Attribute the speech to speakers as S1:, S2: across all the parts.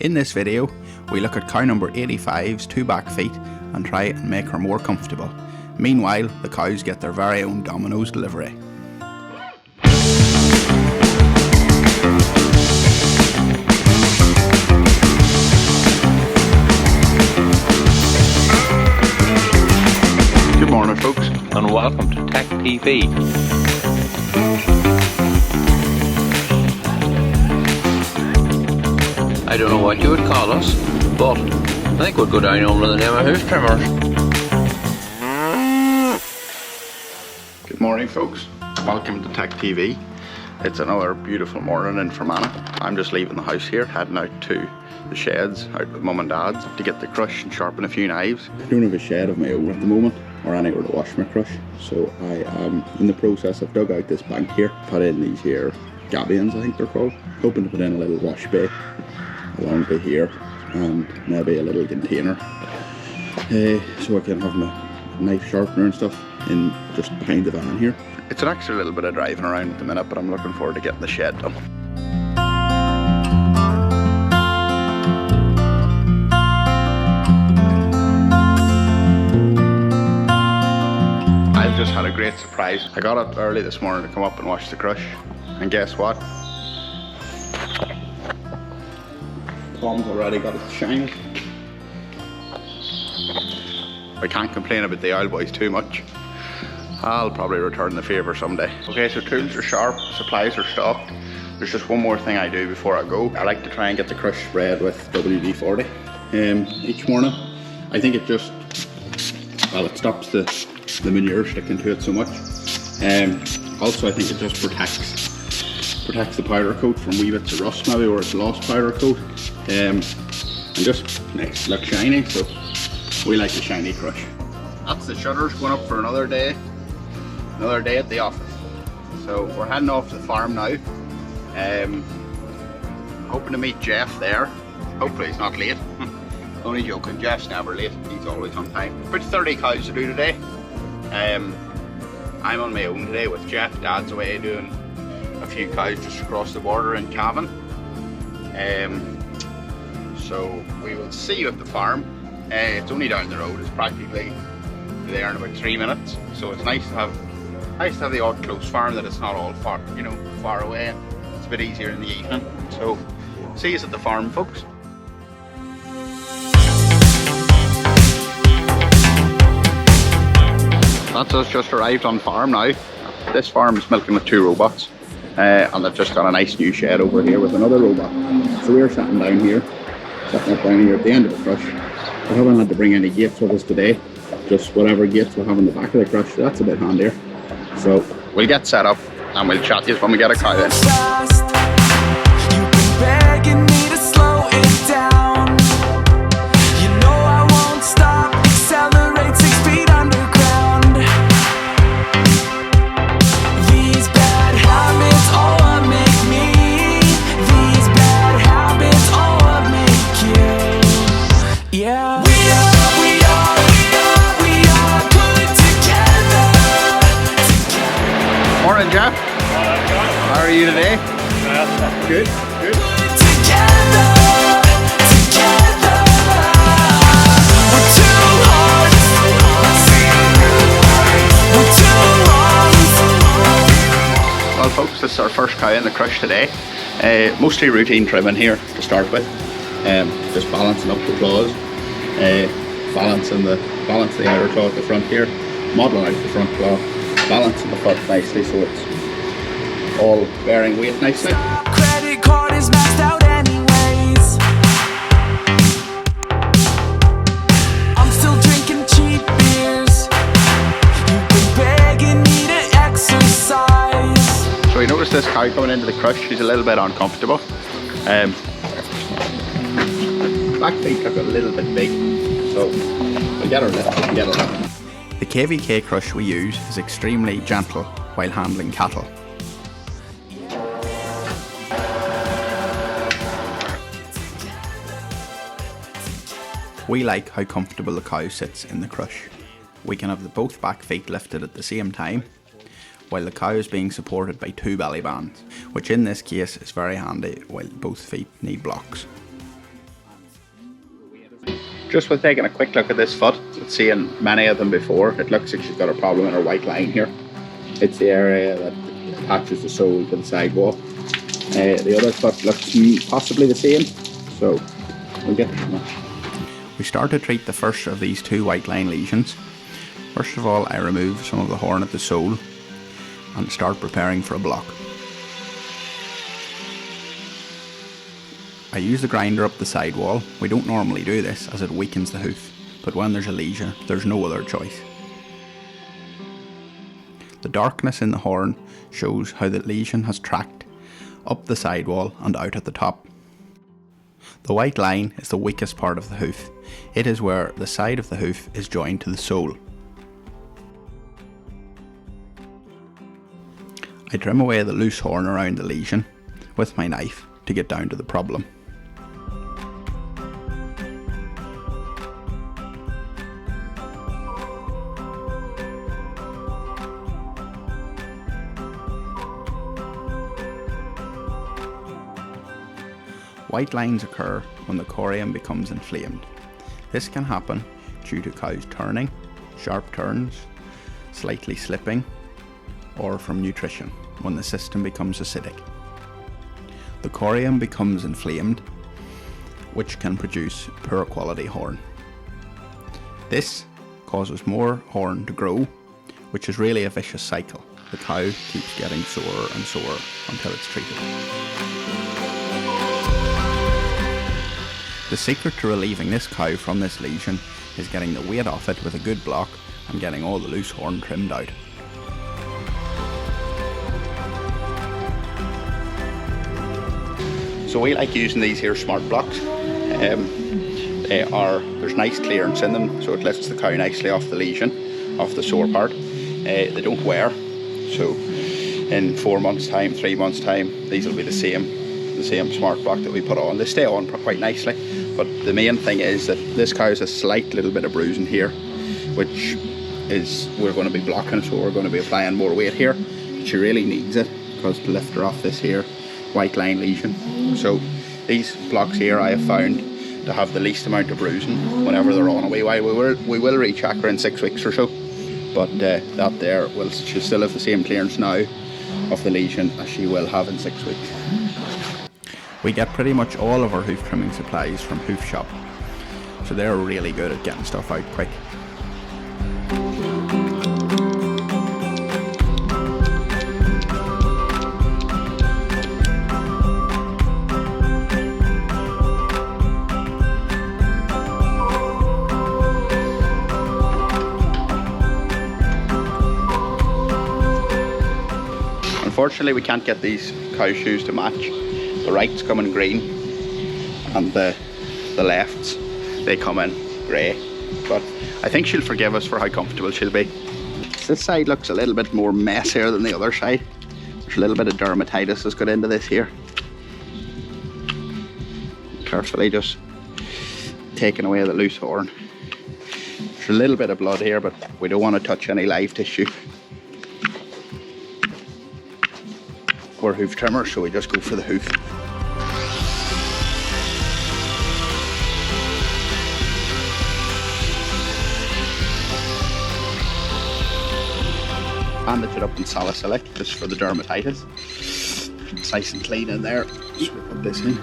S1: In this video, we look at cow number 85's two back feet and try and make her more comfortable. Meanwhile, the cows get their very own Domino's delivery. Good morning folks,
S2: and welcome to Tech TV. I don't know what you would call us, but I think we'd go down under the name of hoof trimmers.
S1: Good morning folks, welcome to Tech TV. It's another beautiful morning in Fermanagh. I'm just leaving the house here, heading out to the sheds, out with mum and dad's to get the crush and sharpen a few knives. I don't have a shed of my own at the moment, or anywhere to wash my crush, so I am in the process of dug out this bank here, put in these here gabions, I think they're called, hoping to put in a little wash bay along by here and maybe a little container so I can have my knife sharpener and stuff in just behind the van here. It's an extra little bit of driving around at the minute, but I'm looking forward to getting the shed done. I've just had a great surprise. I got up early this morning to come up and wash the crush, and guess what? Tom's already got it shined. I can't complain about the oil boys too much. I'll probably return the favour someday. Okay, so tools are sharp, supplies are stocked. There's just one more thing I do before I go. I like to try and get the crush spread with WD-40 each morning. I think it just, well, it stops the manure sticking to it so much. Also, I think it just protects the powder coat from wee bits of rust maybe, or it's lost powder coat. And just makes it look shiny, so we like a shiny crush. That's the shutters going up for another day at the office. So we're heading off to the farm now. Hoping to meet Jeff there. Hopefully he's not late. Only joking, Jeff's never late, he's always on time. About 30 cows to do today. I'm on my own today with Jeff. Dad's away doing a few cows just across the border in Cavan. So we will see you at the farm. It's only down the road. It's practically there in about 3 minutes. So it's nice to have the odd close farm that it's not all far away. It's a bit easier in the evening. So see you at the farm, folks. That's us just arrived on farm now. This farm is milking with 2 robots. And they've just got a nice new shed over here with another robot. So we're sitting down here at the end of the crush. We haven't had to bring any gates with us today, just whatever gates we have on the back of the crush, so that's a bit handier. So we'll get set up and we'll chat to you when we get a cow in. Morning, Jeff. How are you today? Good, good. Well folks, this is our first cow in the crush today. Mostly routine trimming here to start with. Just balancing up the claws, balancing the outer claw at the front here, modelling out the front claw, balancing the foot nicely so it's all bearing weight nicely. Credit card is maxed out anyways. I'm still drinking cheap beers. You've been begging me to exercise. So you notice this cow coming into the crush, she's a little bit uncomfortable. Back feet look a little bit big, so we'll get her lifted and get her up. The KVK crush we use is extremely gentle while handling cattle. We like how comfortable the cow sits in the crush. We can have both back feet lifted at the same time, while the cow is being supported by 2 belly bands, which in this case is very handy while both feet need blocks. Just with taking a quick look at this foot, with seeing many of them before, it looks like she's got a problem in her white line here. It's the area that attaches the sole to the sidewall. The other foot looks possibly the same, so we'll get that. We start to treat the first of these two white line lesions. First of all, I remove some of the horn at the sole and start preparing for a block. I use the grinder up the sidewall. We don't normally do this as it weakens the hoof, but when there's a lesion, there's no other choice. The darkness in the horn shows how the lesion has tracked up the sidewall and out at the top. The white line is the weakest part of the hoof. It is where the side of the hoof is joined to the sole. I trim away the loose horn around the lesion with my knife to get down to the problem. White lines occur when the corium becomes inflamed. This can happen due to cows turning, sharp turns, slightly slipping, or from nutrition when the system becomes acidic. The corium becomes inflamed, which can produce poor quality horn. This causes more horn to grow, which is really a vicious cycle. The cow keeps getting sorer and sorer until it's treated. The secret to relieving this cow from this lesion is getting the weight off it with a good block and getting all the loose horn trimmed out. So we like using these here smart blocks. There's nice clearance in them, so it lifts the cow nicely off the lesion, off the sore part. They don't wear, so in 4 months time, 3 months time, these will be the same smart block that we put on. They stay on quite nicely, but the main thing is that this cow has a slight little bit of bruising here, which is we're going to be blocking, so we're going to be applying more weight here. She really needs it because to lift her off this here white line lesion. So these blocks here I have found to have the least amount of bruising whenever they're on a wee while. We will recheck her in 6 weeks or so, but that there she'll still have the same clearance now of the lesion as she will have in 6 weeks. We get pretty much all of our hoof trimming supplies from Hoof Shop, so they're really good at getting stuff out quick. Unfortunately, we can't get these cow shoes to match. The rights come in green and the lefts, they come in grey. But I think she'll forgive us for how comfortable she'll be. This side looks a little bit more messier than the other side. There's a little bit of dermatitis that's got into this here. Carefully just taking away the loose horn. There's a little bit of blood here, but we don't want to touch any live tissue. We're hoof trimmers, so we just go for the hoof. Bandage it up in salicylic just for the dermatitis. It's nice and clean in there. So we put this in.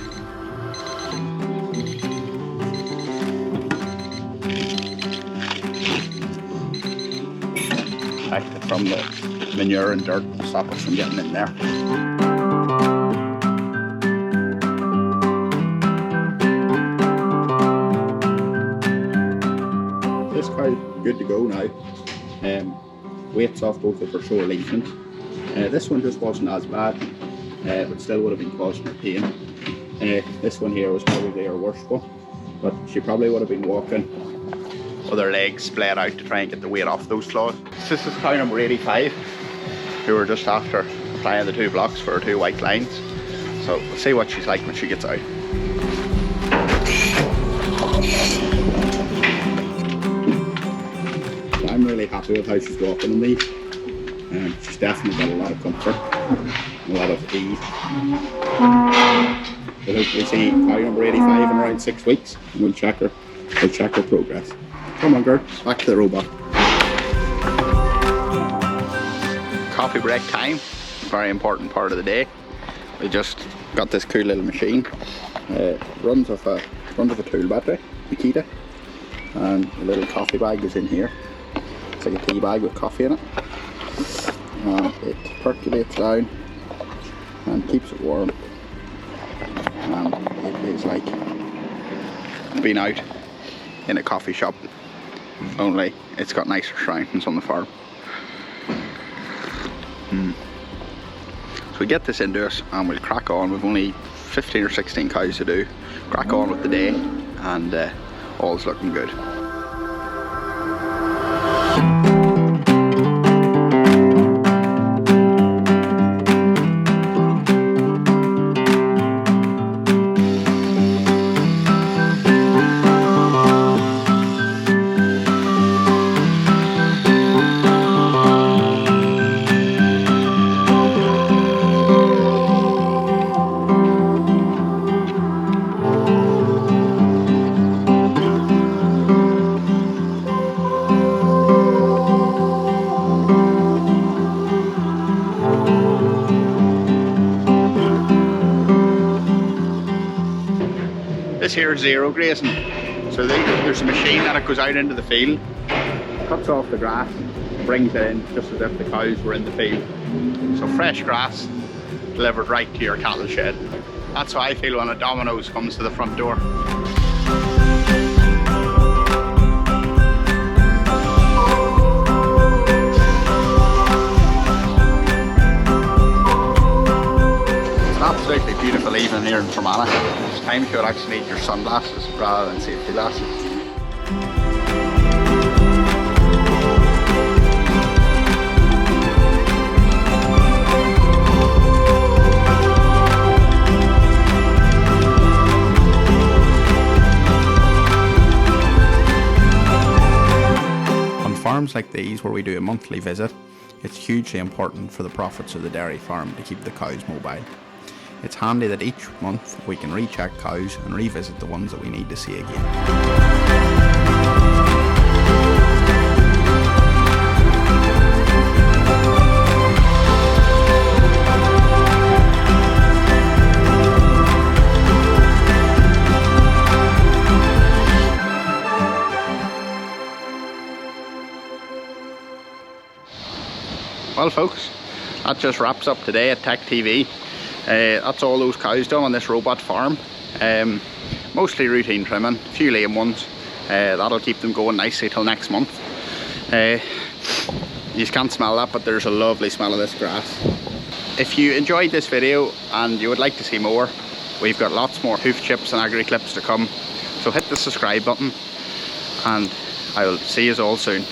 S1: Protect it from the manure and dirt and stop it from getting in there. This cow is good to go now. Weight's off both of her sore lesions. This one just wasn't as bad, but still would have been causing her pain. This one here was probably her worst one, but she probably would have been walking with her legs splayed out to try and get the weight off those claws. This is cow number 85, who we're just after applying the 2 blocks for her 2 white lines. So we'll see what she's like when she gets out. I'm really happy with how she's walking in these. She's definitely got a lot of comfort, a lot of ease. We'll hopefully see cow number 85 in around 6 weeks, and we'll check her We'll check the progress. Come on, girl, back to the robot. Coffee break time, very important part of the day. We just got this cool little machine. Runs off a tool battery, Nikita, and a little coffee bag is in here. It's like a tea bag with coffee in it. It percolates down and keeps it warm. And it is like being out in a coffee shop, only it's got nicer surroundings on the farm. So we get this into us and we'll crack on. We've only 15 or 16 cows to do. Crack on with the day, and all's looking good. This here is zero grazing. So there's a machine that goes out into the field, cuts off the grass, brings it in just as if the cows were in the field. So fresh grass delivered right to your cattle shed. That's how I feel when a Domino's comes to the front door. Absolutely beautiful evening here in Fermanagh. It's times you would actually need your sunglasses rather than safety glasses. On farms like these where we do a monthly visit, it's hugely important for the profits of the dairy farm to keep the cows mobile. It's handy that each month we can recheck cows and revisit the ones that we need to see again. Well folks, that just wraps up today at Tech TV. That's all those cows done on this robot farm. Mostly routine trimming, a few lame ones. That'll keep them going nicely till next month. You can't smell that, but there's a lovely smell of this grass. If you enjoyed this video and you would like to see more, we've got lots more hoof chips and agri clips to come. So hit the subscribe button and I will see you all soon.